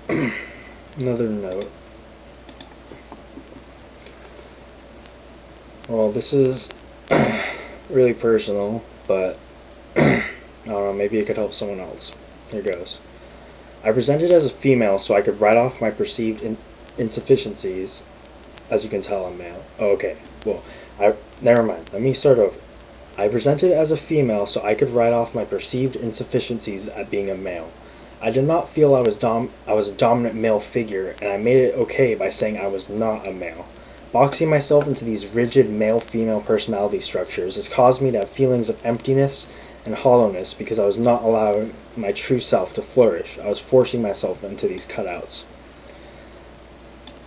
Another note. Well, this is really personal, but I don't know, maybe it could help someone else. Here goes. I presented as a female so I could write off my perceived insufficiencies. As you can tell, I'm male. Oh, okay. Well, never mind. Let me start over. I presented as a female so I could write off my perceived insufficiencies at being a male. I did not feel I was a dominant male figure, and I made it okay by saying I was not a male. Boxing myself into these rigid male-female personality structures has caused me to have feelings of emptiness and hollowness because I was not allowing my true self to flourish. I was forcing myself into these cutouts.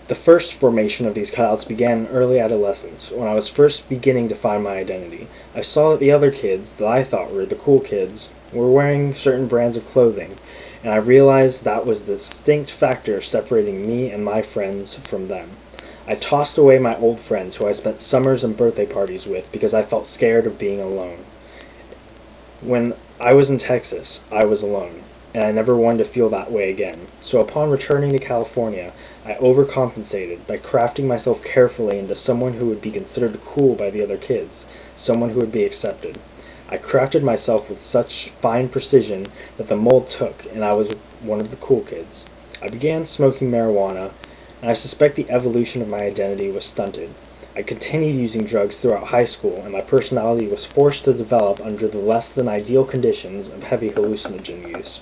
The first formation of these cutouts began in early adolescence, when I was first beginning to find my identity. I saw that the other kids, that I thought were the cool kids, were wearing certain brands of clothing, and I realized that was the distinct factor separating me and my friends from them. I tossed away my old friends who I spent summers and birthday parties with because I felt scared of being alone. When I was in Texas, I was alone, and I never wanted to feel that way again. So upon returning to California, I overcompensated by crafting myself carefully into someone who would be considered cool by the other kids, someone who would be accepted. I crafted myself with such fine precision that the mold took, and I was one of the cool kids. I began smoking marijuana, and I suspect the evolution of my identity was stunted. I continued using drugs throughout high school, and my personality was forced to develop under the less than ideal conditions of heavy hallucinogen use.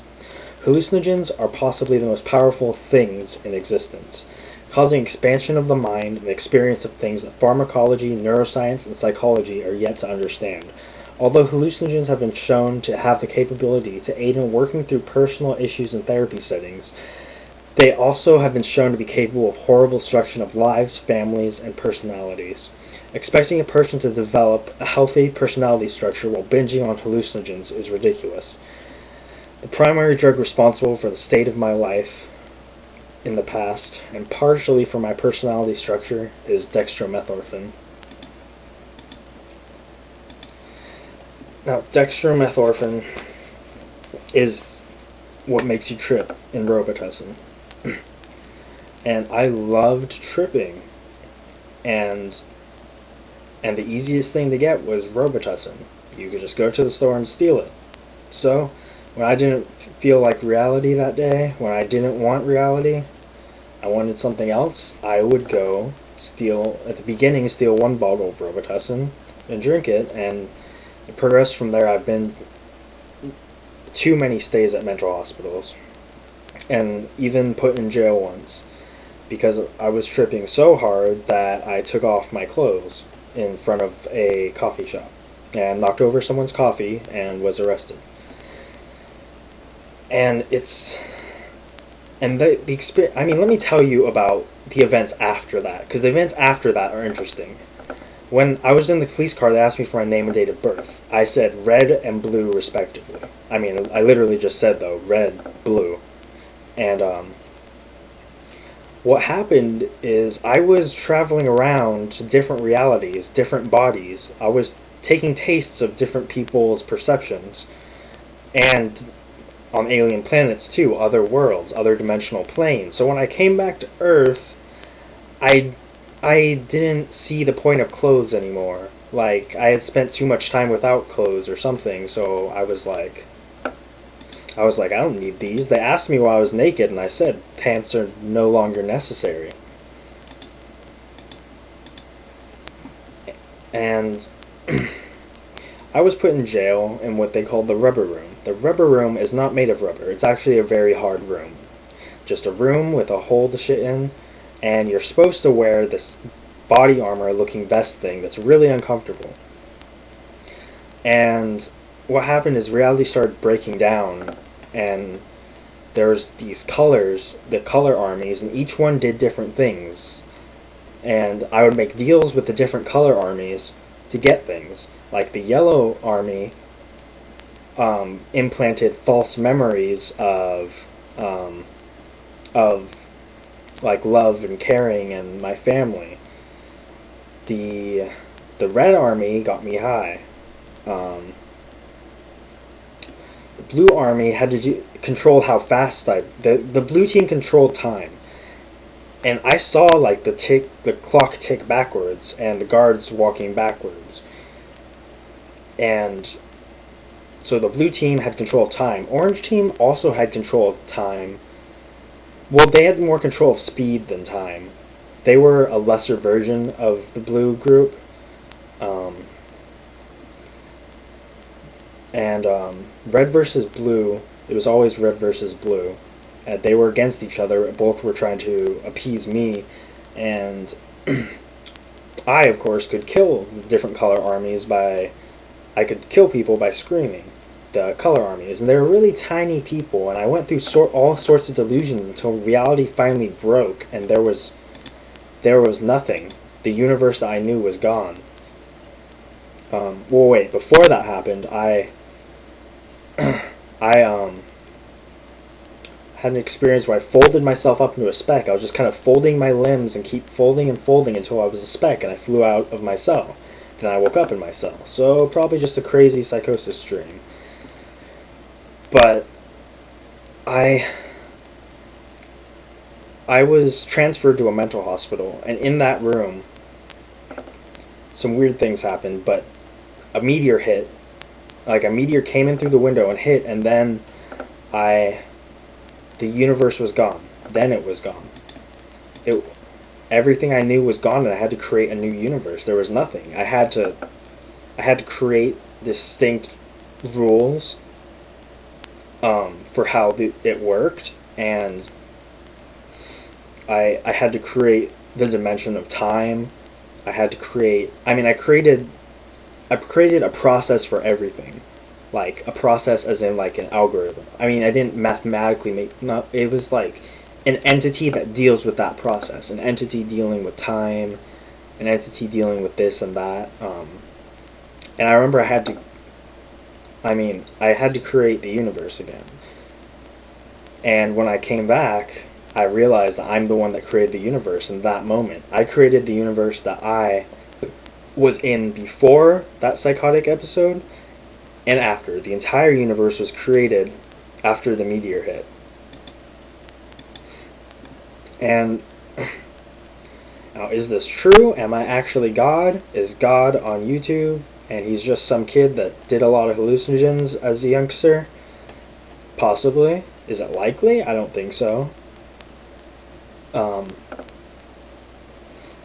Hallucinogens are possibly the most powerful things in existence, causing expansion of the mind and experience of things that pharmacology, neuroscience, and psychology are yet to understand. Although hallucinogens have been shown to have the capability to aid in working through personal issues in therapy settings, they also have been shown to be capable of horrible destruction of lives, families, and personalities. Expecting a person to develop a healthy personality structure while binging on hallucinogens is ridiculous. The primary drug responsible for the state of my life in the past, and partially for my personality structure, is dextromethorphan. Now, dextromethorphan is what makes you trip in Robitussin. And I loved tripping, and the easiest thing to get was Robitussin. You could just go to the store and steal it. So, when I didn't feel like reality that day, when I didn't want reality, I wanted something else, I would go steal one bottle of Robitussin and drink it, and it progressed from there. I've been too many stays at mental hospitals, and even put in jail once, because I was tripping so hard that I took off my clothes in front of a coffee shop and knocked over someone's coffee and was arrested. And the experience, let me tell you about the events after that, because the events after that are interesting. When I was in the police car, they asked me for my name and date of birth. I said red and blue respectively. I literally just said, though, red, blue. And what happened is I was traveling around to different realities, different bodies. I was taking tastes of different people's perceptions, and on alien planets too, other worlds, other dimensional planes. So when I came back to Earth, I didn't see the point of clothes anymore. Like, I had spent too much time without clothes or something, so I was like, I don't need these. They asked me why I was naked, and I said, pants are no longer necessary. And I was put in jail in what they called the rubber room. The rubber room is not made of rubber. It's actually a very hard room. Just a room with a hole to shit in, and you're supposed to wear this body armor looking vest thing that's really uncomfortable. And what happened is reality started breaking down, and there's these colors, the color armies, and each one did different things. And I would make deals with the different color armies to get things. Like the yellow army implanted false memories of like love and caring and my family. The red army got me high. The blue army had to control how fast the blue team controlled time. And I saw like the clock tick backwards and the guards walking backwards. And so the blue team had control of time. Orange team also had control of time. Well, they had more control of speed than time. They were a lesser version of the blue group. Red versus blue, it was always red versus blue. They were against each other. Both were trying to appease me. And I, of course, could kill the different color armies I could kill people by screaming, the color armies. And they were really tiny people, and I went through all sorts of delusions until reality finally broke, and there was nothing. The universe I knew was gone. Well, wait, before that happened, I had an experience where I folded myself up into a speck. I was just kind of folding my limbs and keep folding and folding until I was a speck, and I flew out of my cell. Then I woke up in my cell. So probably just a crazy psychosis dream. But I was transferred to a mental hospital, and in that room, some weird things happened, but a meteor hit. Like, a meteor came in through the window and hit, and then the universe was gone. Then it was gone. Everything I knew was gone, and I had to create a new universe. There was nothing. I had to create distinct rules for how it worked, and I had to create the dimension of time. I had to create. I mean, I created a process for everything, like a process as in like an algorithm. I mean, I didn't mathematically make. No, it was like an entity that deals with that process, an entity dealing with time, an entity dealing with this and that. And I remember I had to create the universe again. And when I came back, I realized that I'm the one that created the universe in that moment. I created the universe that I was in before that psychotic episode and after. The entire universe was created after the meteor hit. And now, is this true? Am I actually God? Is God on YouTube and he's just some kid that did a lot of hallucinogens as a youngster? Possibly. Is it likely? I don't think so.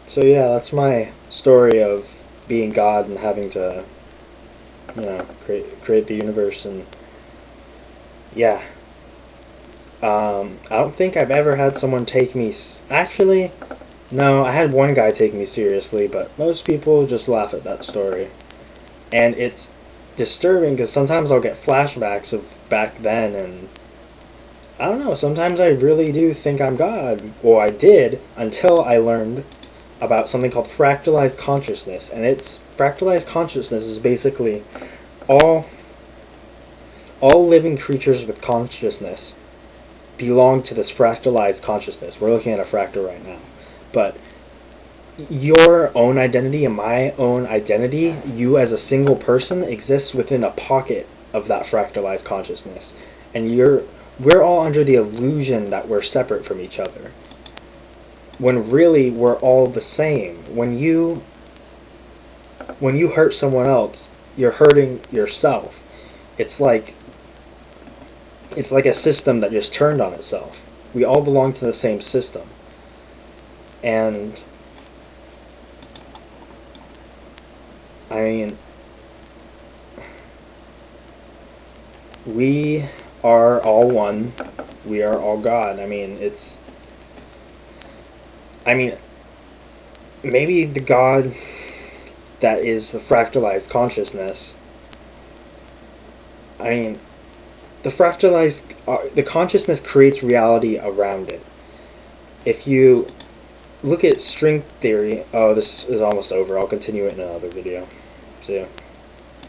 So yeah, that's my story of being God and having to, create the universe. And yeah. I don't think I've ever had someone take me... Actually, no, I had one guy take me seriously, but most people just laugh at that story. And it's disturbing because sometimes I'll get flashbacks of back then, and I don't know, sometimes I really do think I'm God. Well, I did, until I learned about something called fractalized consciousness. And fractalized consciousness is basically all living creatures with consciousness belong to this fractalized consciousness. We're looking at a fractal right now. But your own identity and my own identity, you as a single person, exists within a pocket of that fractalized consciousness. And we're all under the illusion that we're separate from each other, when really we're all the same. When you hurt someone else, you're hurting yourself. It's like a system that just turned on itself. We all belong to the same system. And I mean, we are all one. We are all God. I mean, maybe the God that is the fractalized consciousness. I mean, the consciousness creates reality around it. If you look at string theory, this is almost over. I'll continue it in another video. See ya.